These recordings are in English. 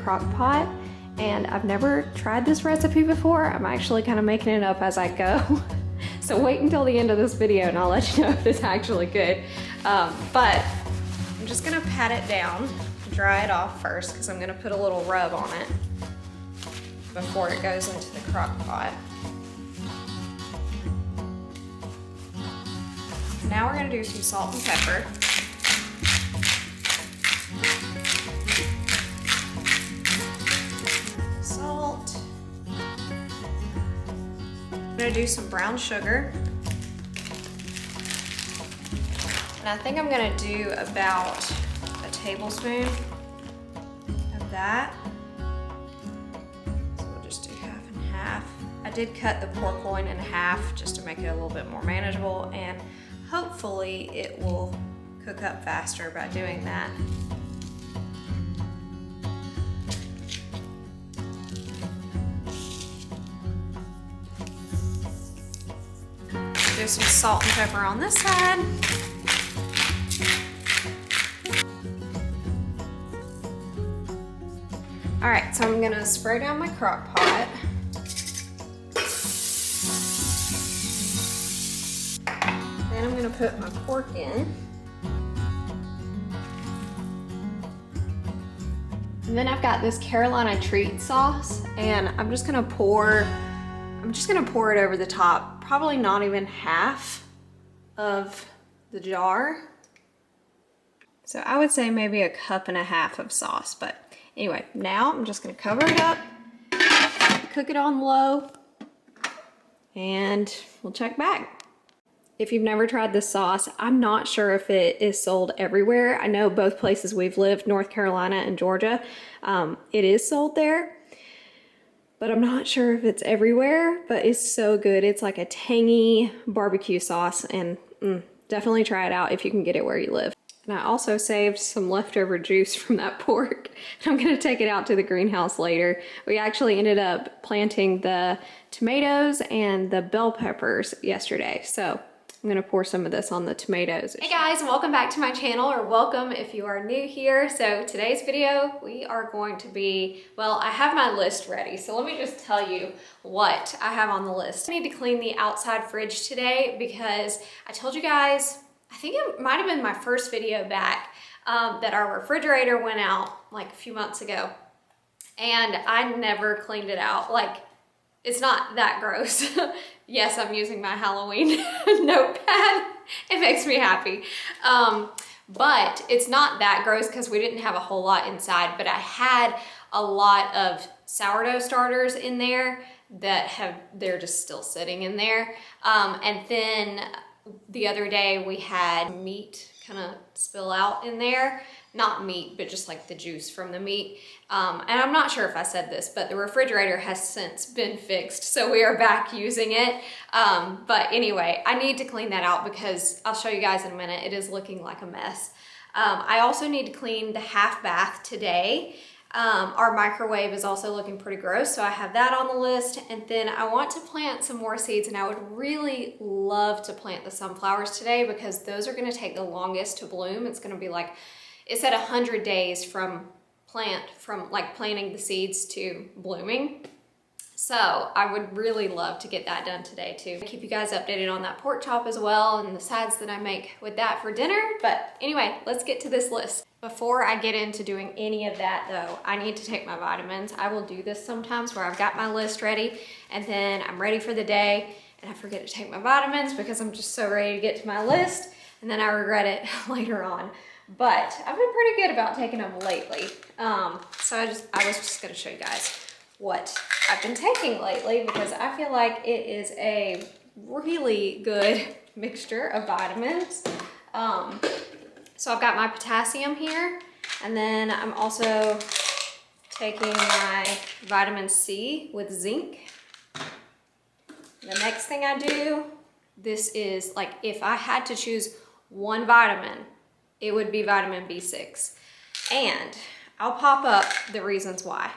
crock pot, and I've never tried this recipe before. I'm actually kind of making it up as I go. So wait until the end of this video and I'll let you know if it's actually good. But I'm just gonna pat it down, dry it off first, because I'm gonna put a little rub on it before it goes into the crock pot. Now we're gonna do some salt and pepper. Salt. I'm gonna do some brown sugar. And I think I'm gonna do about a tablespoon of that. So we'll just do half and half. I did cut the pork loin in half just to make it a little bit more manageable, and hopefully it will cook up faster by doing that. Do some salt and pepper on this side. All right, so I'm gonna spray down my crock pot. Then I'm gonna put my pork in. And then I've got this Carolina treat sauce, and I'm just gonna pour it over the top, probably not even half of the jar. So I would say maybe a cup and a half of sauce, but anyway, now I'm just gonna cover it up, cook it on low, and we'll check back. If you've never tried this sauce, I'm not sure if it is sold everywhere. I know both places we've lived, North Carolina and Georgia, it is sold there, but I'm not sure if it's everywhere, but it's so good. It's like a tangy barbecue sauce, and definitely try it out if you can get it where you live. And I also saved some leftover juice from that pork. I'm gonna take it out to the greenhouse later. We actually ended up planting the tomatoes and the bell peppers yesterday, so I'm gonna pour some of this on the tomatoes. Hey guys, welcome back to my channel, or welcome if you are new here. So today's video, we are going to be, well, I have my list ready. So let me just tell you what I have on the list. I need to clean the outside fridge today because I told you guys, I think it might have been my first video back, that our refrigerator went out like a few months ago, and I never cleaned it out. Like, it's not that gross. Yes, I'm using my Halloween notepad. It makes me happy. But it's not that gross because we didn't have a whole lot inside, but I had a lot of sourdough starters in there that they're just still sitting in there. And then the other day we had meat kind of spill out in there. Not meat, but just like the juice from the meat. And I'm not sure if I said this, but the refrigerator has since been fixed, so we are back using it. But anyway, I need to clean that out because I'll show you guys in a minute. It is looking like a mess. I also need to clean the half bath today. Our microwave is also looking pretty gross, so I have that on the list. And then I want to plant some more seeds, and I would really love to plant the sunflowers today because those are gonna take the longest to bloom. It's gonna be like, it said 100 days from planting the seeds to blooming. So I would really love to get that done today too. Keep you guys updated on that pork chop as well and the sides that I make with that for dinner. But anyway, let's get to this list. Before I get into doing any of that though, I need to take my vitamins. I will do this sometimes where I've got my list ready and then I'm ready for the day and I forget to take my vitamins because I'm just so ready to get to my list and then I regret it later on. But I've been pretty good about taking them lately. So I was just gonna show you guys what I've been taking lately because I feel like it is a really good mixture of vitamins. So I've got my potassium here, and then I'm also taking my vitamin C with zinc. The next thing I do, this is like, if I had to choose one vitamin, it would be vitamin B6. And I'll pop up the reasons why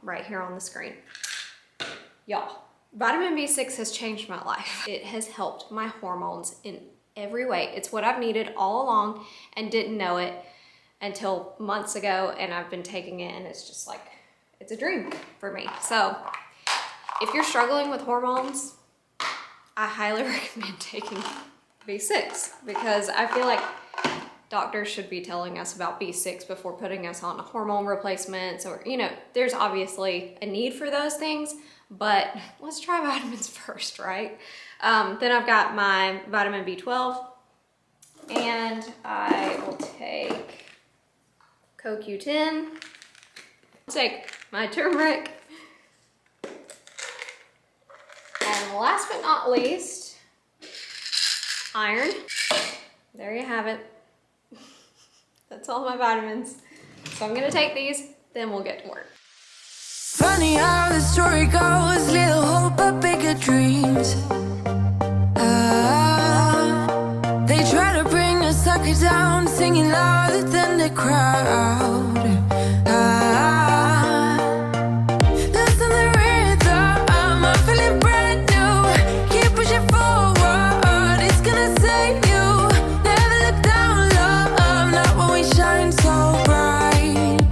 right here on the screen. Y'all, vitamin B6 has changed my life. It has helped my hormones in every way. It's what I've needed all along and didn't know it until months ago, and I've been taking it and it's just like, it's a dream for me. So if you're struggling with hormones, I highly recommend taking B6, because I feel like doctors should be telling us about B6 before putting us on hormone replacements, or, you know, there's obviously a need for those things, but let's try vitamins first, right? Then I've got my vitamin B12, and I will take CoQ10, take my turmeric, and last but not least, iron. There you have it. That's all my vitamins. So I'm gonna take these, then we'll get to work. Funny how the story goes, little hope but bigger dreams. They try to bring a sucker down, singing louder than the crowd. Listen the rhythm, I'm feeling brand new. Keep pushing forward, it's gonna save you. Never look down, love, not when we shine so bright.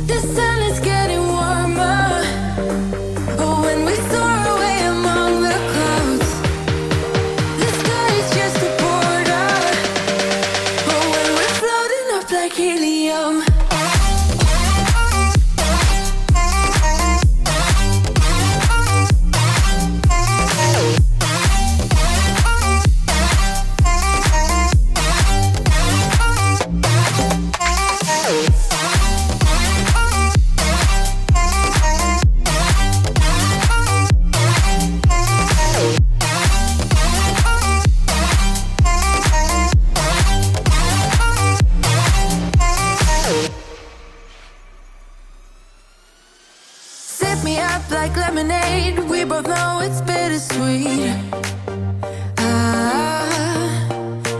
The sun is getting warmer, when we soar away among the clouds. The sky is just a border, when we're floating up like helium. Sip me up like lemonade, we both know it's bittersweet.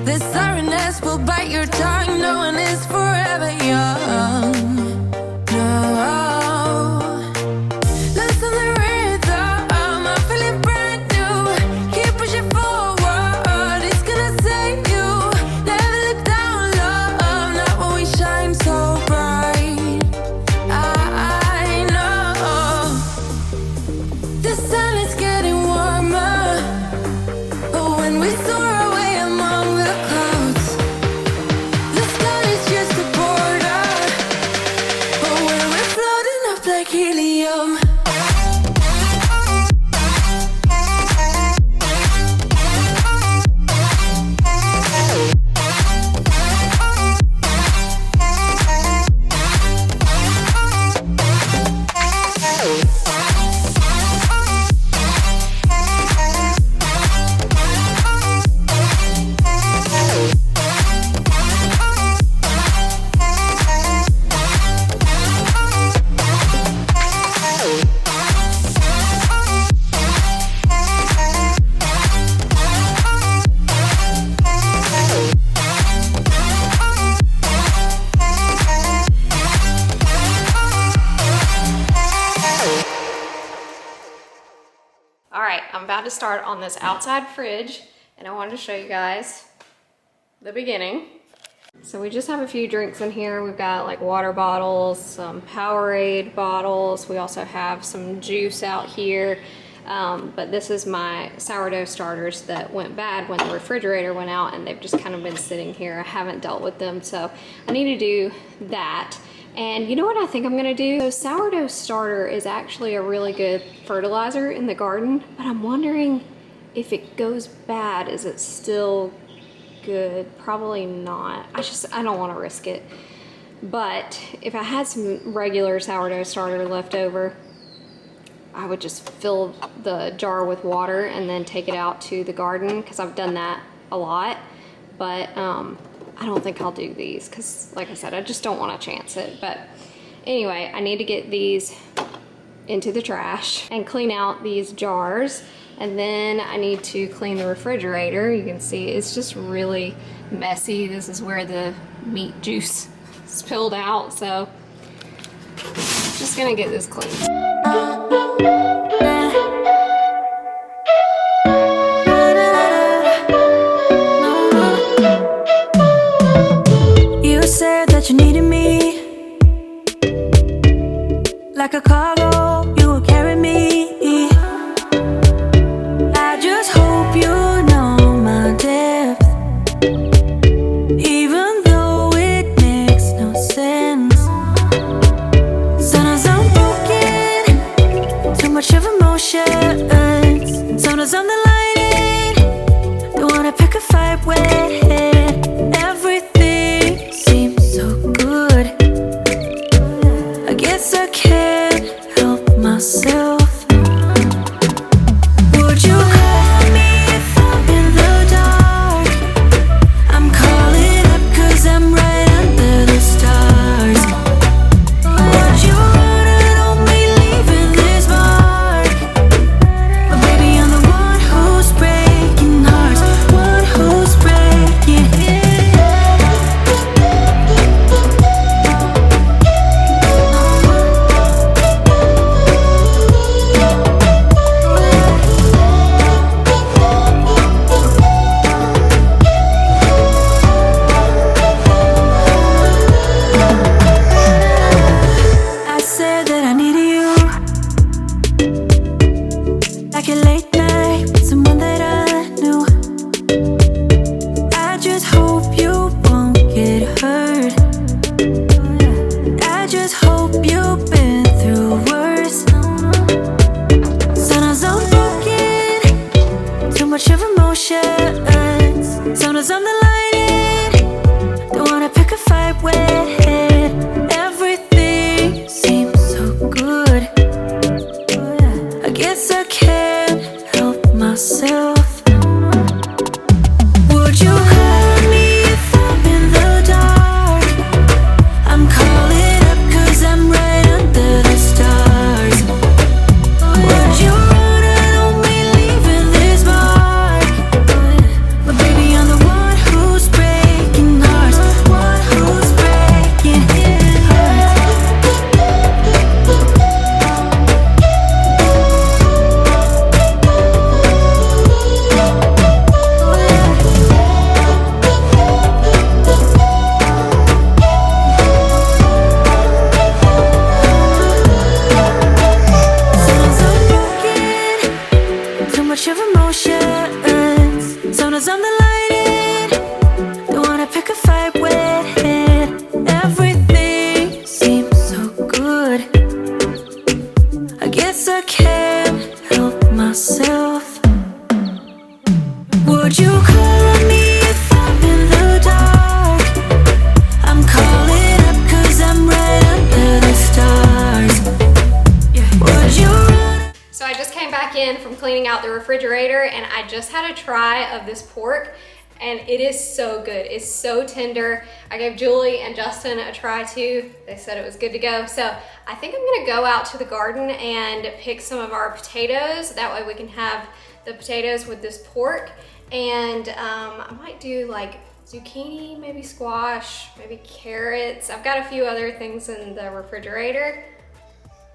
The sorrowness will bite your tongue, no one is forever young. No. Listen the rhythm, I'm feeling brand new. Keep pushing forward, it's gonna save you. Never look down, love, not when we shine so bright. I know the sun is getting warmer, when we soar away among the clouds. The sky is just a border, when we're floating up like helium. All right, I'm about to start on this outside fridge, and I wanted to show you guys the beginning. So we just have a few drinks in here. We've got like water bottles, some Powerade bottles. We also have some juice out here. But this is my sourdough starters that went bad when the refrigerator went out, and they've just kind of been sitting here. I haven't dealt with them, so I need to do that. And you know what I think I'm gonna do? So sourdough starter is actually a really good fertilizer in the garden, but I'm wondering if it goes bad, is it still good? Probably not. I don't wanna risk it. But if I had some regular sourdough starter left over, I would just fill the jar with water and then take it out to the garden, because I've done that a lot. But I don't think I'll do these because, like I said, I just don't want to chance it. But anyway, I need to get these into the trash and clean out these jars. And then I need to clean the refrigerator. You can see it's just really messy. This is where the meat juice spilled out. So just gonna get this clean. like a cargo, you will carry me. I just hope you know my depth, even though it makes no sense. Sometimes I'm broken, too much of emotions. Sometimes I'm the lightning, don't wanna pick a fight with. Everything seems so good, I guess I can't help myself. Would you call me if I'm in the dark? I'm calling up 'cause I'm right under the stars. Would you run on me leaving this mark? But baby, I'm the one who's breaking hearts, one who's breaking it. I said that I needed you, like a late night with someone that I knew. I just hope you won't get hurt. I just hope you've been through worse. Sometimes I'm broken, too much of emotions. Sometimes I'm the lightning, don't wanna pick a fight with. Everything seems so good, I guess I can't help myself. Would you call me if I'm in the dark? I'm calling up 'cause I'm right under the stars. Would you run on me leaving this mark? But baby, I'm the one who's breaking hearts, one who's breaking hearts. Sometimes I'm broken, too much of emotions. Sometimes I'm the lightning, don't wanna pick a fight with. Everything seems so good, I guess I can't help myself. Would you call me if I'm in the dark? I'm calling up 'cause I'm right under the stars. Would you run? So I just came back in from cleaning out the refrigerator and I just had a try of this pork and it is so good. It's so tender. I gave Julie and Justin a try too. They said it was good to go. So I think I'm gonna go out to the garden and pick some of our potatoes. That way we can have the potatoes with this pork. And I might do like zucchini, maybe squash, maybe carrots. I've got a few other things in the refrigerator.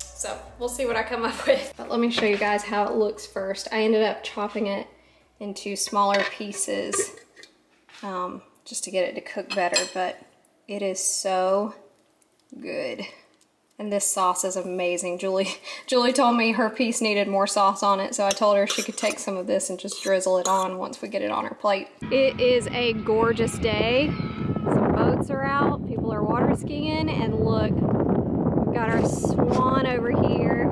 So we'll see what I come up with. But let me show you guys how it looks first. I ended up chopping it into smaller pieces just to get it to cook better, but it is so good. And this sauce is amazing. Julie told me her piece needed more sauce on it, so I told her she could take some of this and just drizzle it on once we get it on her plate. It is a gorgeous day. Some boats are out, people are water skiing, and look, we've got our swan over here.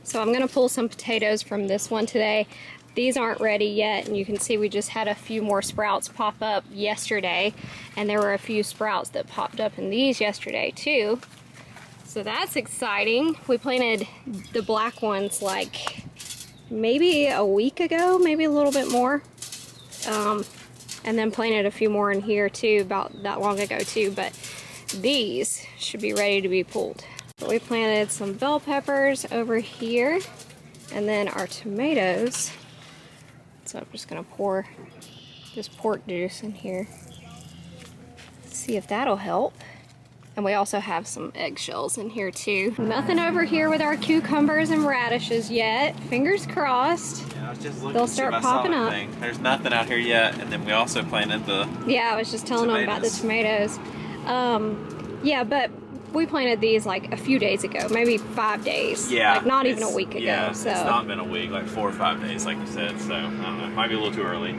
So I'm gonna pull some potatoes from this one today. These aren't ready yet, and you can see we just had a few more sprouts pop up yesterday, and there were a few sprouts that popped up in these yesterday too. So that's exciting. We planted the black ones like maybe a week ago, maybe a little bit more. And then planted a few more in here too, about that long ago too, but these should be ready to be pulled. But we planted some bell peppers over here, and then our tomatoes. So I'm just gonna pour this pork juice in here. See if that'll help. And we also have some eggshells in here too. Nothing over here with our cucumbers and radishes yet. Fingers crossed. Yeah, I was just looking They'll to see start if I saw popping up. anything. There's nothing out here yet, and then we also planted the Yeah, I was just telling them about the tomatoes. Yeah, but we planted these like a few days ago, maybe 5 days. Yeah. Like not even a week ago. Yeah, so. it's not been a week, like 4 or 5 days, like you said. So I don't know, might be a little too early.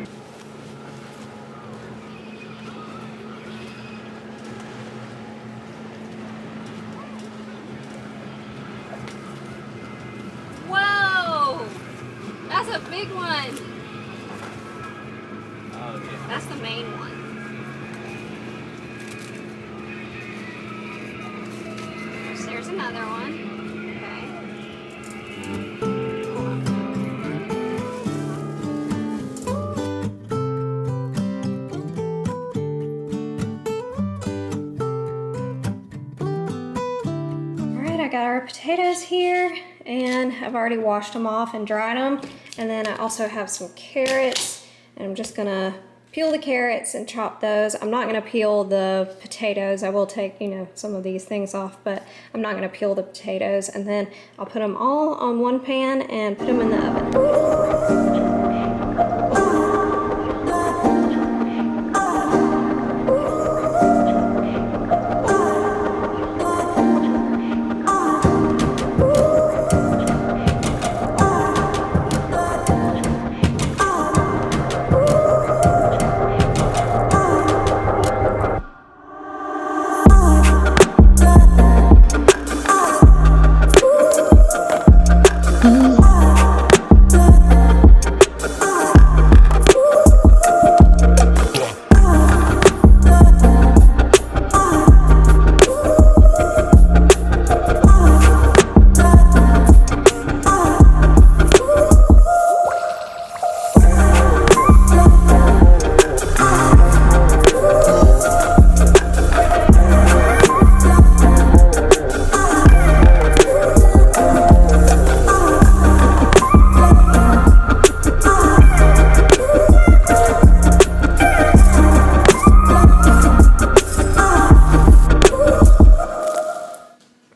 Whoa! That's a big one. Oh yeah. That's the main one. There's another one. Alright, I got our potatoes here, and I've already washed them off and dried them. And then I also have some carrots, and I'm just gonna peel the carrots and chop those. I'm not gonna peel the potatoes. I will take, you know, some of these things off, but I'm not gonna peel the potatoes. And then I'll put them all on one pan and put them in the oven.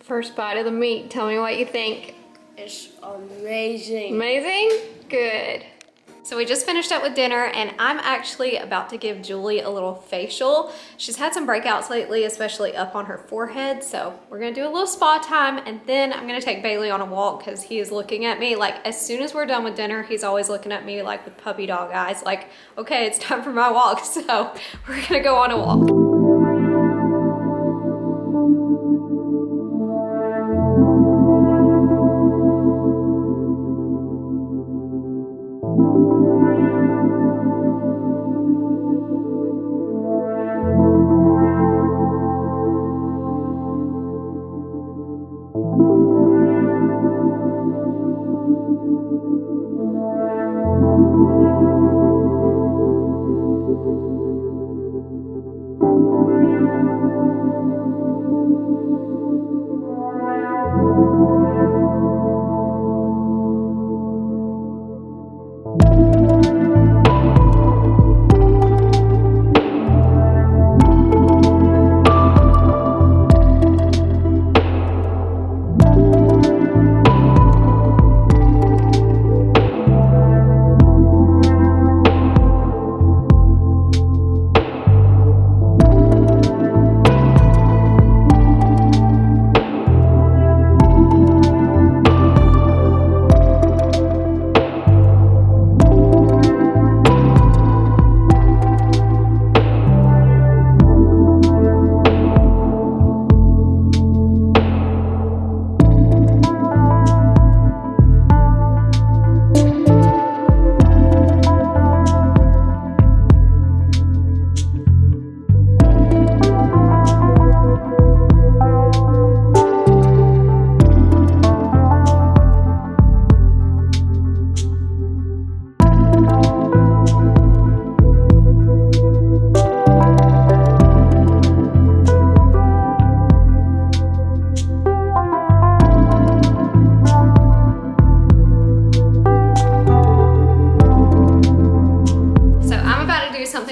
First bite of the meat. Tell me what you think. It's amazing. Amazing? Good. So we just finished up with dinner, and I'm actually about to give Julie a little facial. She's had some breakouts lately, especially up on her forehead. So we're gonna do a little spa time, and then I'm gonna take Bailey on a walk because he is looking at me like, as soon as we're done with dinner, he's always looking at me like with puppy dog eyes, like, okay, it's time for my walk. So we're gonna go on a walk.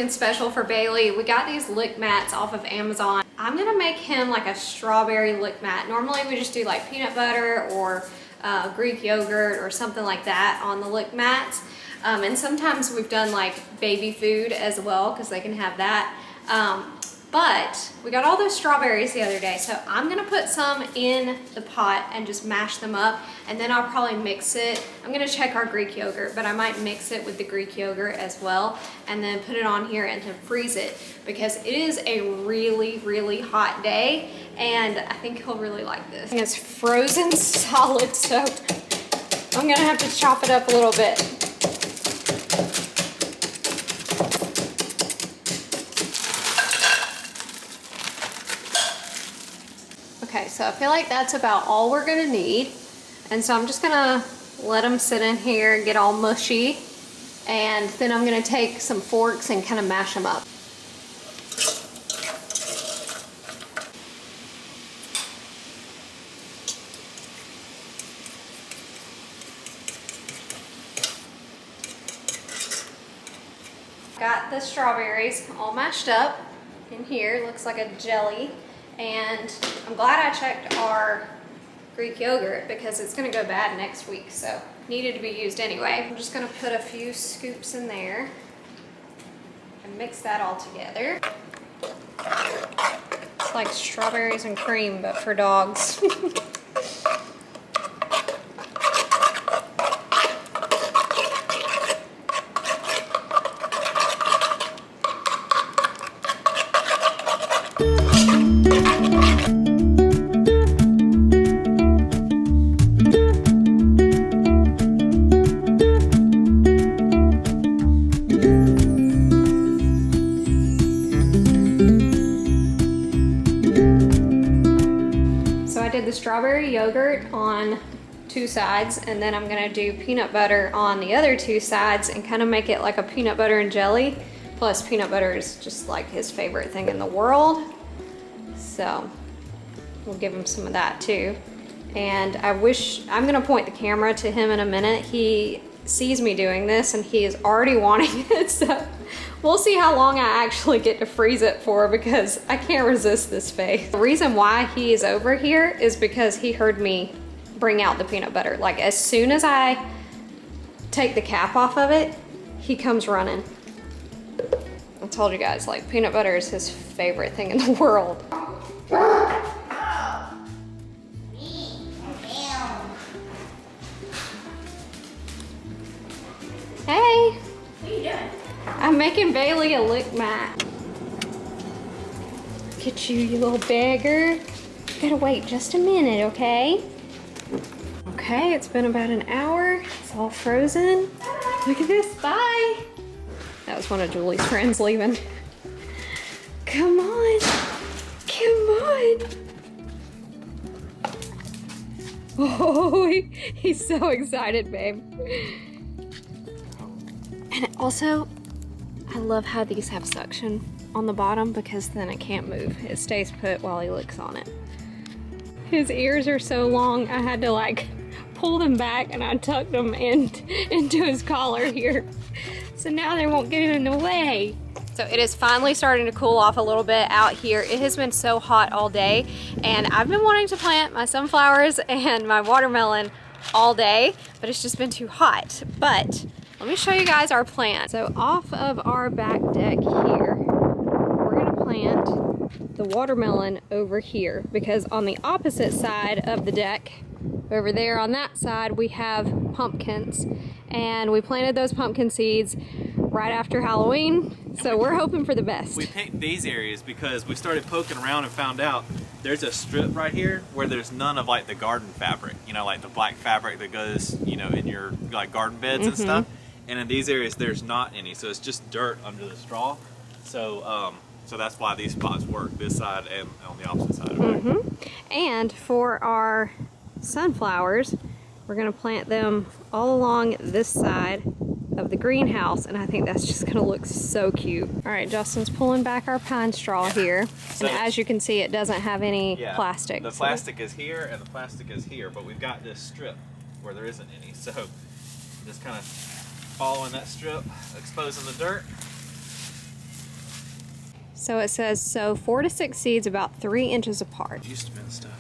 Special for Bailey. We got these lick mats off of Amazon. I'm gonna make him like a strawberry lick mat. Normally we just do like peanut butter or Greek yogurt or something like that on the lick mats. And sometimes we've done like baby food as well because they can have that. But we got all those strawberries the other day, so I'm gonna put some in the pot and just mash them up, and then I'll probably mix it. I'm gonna check our Greek yogurt, but I might mix it with the Greek yogurt as well, and then put it on here and then freeze it, because it is a really, really hot day, and I think he'll really like this. And it's frozen solid, so I'm gonna have to chop it up a little bit. Okay, so I feel like that's about all we're gonna need. And so I'm just gonna let them sit in here and get all mushy. And then I'm gonna take some forks and kind of mash them up. Got the strawberries all mashed up in here. Looks like a jelly. And I'm glad I checked our Greek yogurt because it's gonna go bad next week, so needed to be used anyway. I'm just gonna put a few scoops in there and mix that all together. It's like strawberries and cream, but for dogs. The strawberry yogurt on two sides, and then I'm gonna do peanut butter on the other two sides and kind of make it like a peanut butter and jelly. Plus peanut butter is just like his favorite thing in the world, so we'll give him some of that too. And I'm gonna point the camera to him in a minute. He sees me doing this and he is already wanting it, so we'll see how long I actually get to freeze it for, because I can't resist this face. The reason why he is over here is because he heard me bring out the peanut butter. Like as soon as I take the cap off of it, he comes running. I told you guys, like peanut butter is his favorite thing in the world. Hey. What are you doing? I'm making Bailey a lick mat. Look at you, you little beggar. Gotta wait just a minute, okay? Okay, it's been about an hour. It's all frozen. Look at this, bye. That was one of Julie's friends leaving. Come on, come on. Oh, he's so excited, babe. And also, I love how these have suction on the bottom, because then it can't move. It stays put while he licks on it. His ears are so long, I had to like pull them back and I tucked them into his collar here. So now they won't get in the way. So it is finally starting to cool off a little bit out here. It has been so hot all day, and I've been wanting to plant my sunflowers and my watermelon all day, but it's just been too hot. But let me show you guys our plan. So off of our back deck here, we're gonna plant the watermelon over here, because on the opposite side of the deck, over there on that side, we have pumpkins, and we planted those pumpkin seeds right after Halloween, so we're hoping for the best. We picked these areas because we started poking around and found out there's a strip right here where there's none of like the garden fabric, you know, like the black fabric that goes, you know, in your like garden beds and stuff. And in these areas, there's not any, so it's just dirt under the straw. So, so that's why these spots work, this side and on the opposite side of it. And for our sunflowers, we're gonna plant them all along this side of the greenhouse, and I think that's just gonna look so cute. All right, Justin's pulling back our pine straw here, So, and as you can see, it doesn't have any plastic. The plastic is here and the plastic is here, but we've got this strip where there isn't any. So just kind of following that strip, exposing the dirt. So it says sow 4 to 6 seeds about 3 inches apart. Used to been stuff.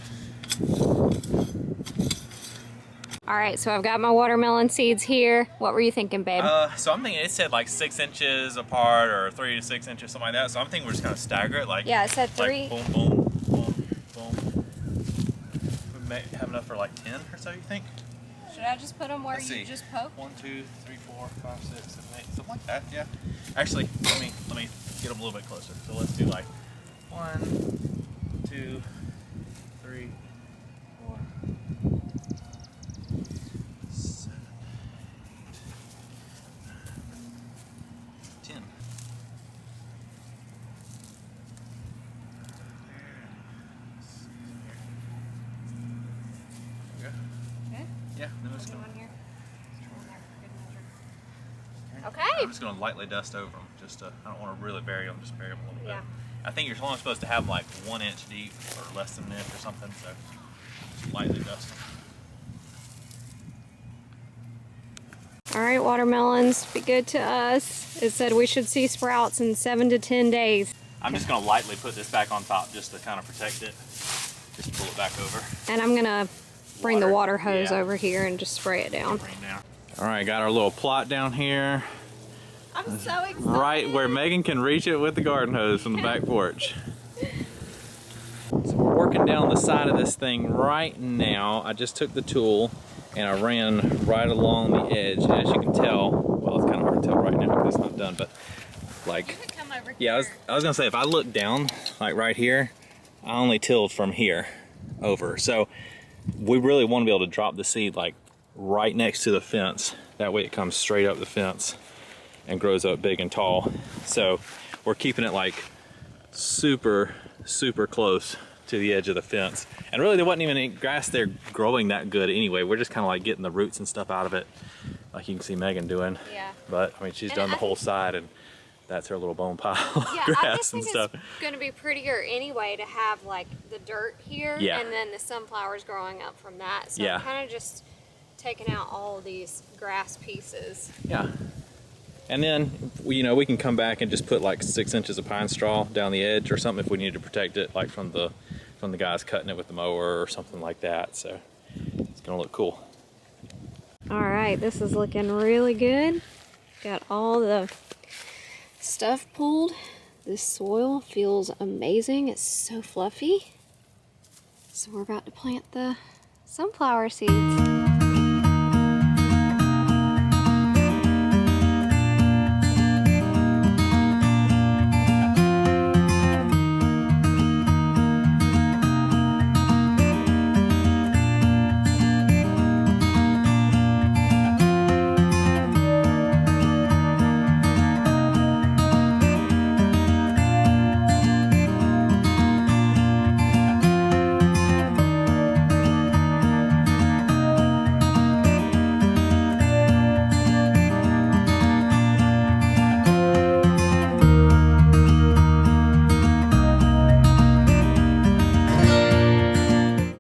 All right, so I've got my watermelon seeds here. What were you thinking, babe? So I'm thinking it said like 6 inches apart or 3 to 6 inches, something like that. So I'm thinking we're just gonna stagger it, like Yeah, it said 3. Like boom, boom, boom, boom. We may have enough for like 10 or so. You think? Should I just put them where Let's you see. just poked? 1, 2, 3, 4, 5, 6, 7, 8, something like that. Yeah. Actually, let me get them a little bit closer. So let's do like 1, 2, 3, 4, 7, 8, 10. Okay. Okay. Yeah, no, it's good. One here. Okay. Okay. I'm just going to lightly dust over them. I don't want to really bury them, just bury them a little Yeah. bit. I think you're only supposed to have them like 1 inch deep or less than an inch or something, so just lightly dust them. All right, watermelons, be good to us. It said we should see sprouts in 7 to 10 days. I'm just going to lightly put this back on top just to kind of protect it. Just pull it back over. And I'm gonna bring the water hose Yeah. over here and just spray it down. Rain down. All right, got our little plot down here. I'm so excited. Right where Megan can reach it with the garden hose from the back porch. So we're working down the side of this thing right now. I just took the tool and I ran right along the edge. And as you can tell, well, it's kind of hard to tell right now because it's not done, but like, Come over yeah, I was gonna say, if I look down, like right here, I only tilled from here over. So we really want to be able to drop the seed like right next to the fence. That way it comes straight up the fence and grows up big and tall. So we're keeping it like super, super close to the edge of the fence. And really there wasn't even any grass there growing that good anyway. We're just kind of like getting the roots and stuff out of it, like you can see Megan doing. Yeah. But I mean, she's done the whole side and that's her little bone pile of Yeah, I grass just and think stuff. it's gonna be prettier anyway to have like the dirt here Yeah. and then the sunflowers growing up from that. So Yeah. I'm kind of just taking out all of these grass pieces. Yeah. And then, you know, we can come back and just put like 6 inches of pine straw down the edge or something if we need to protect it, like from the guys cutting it with the mower or something like that. So it's gonna look cool. All right, this is looking really good. Got all the stuff pulled. This soil feels amazing. It's so fluffy. So we're about to plant the sunflower seeds.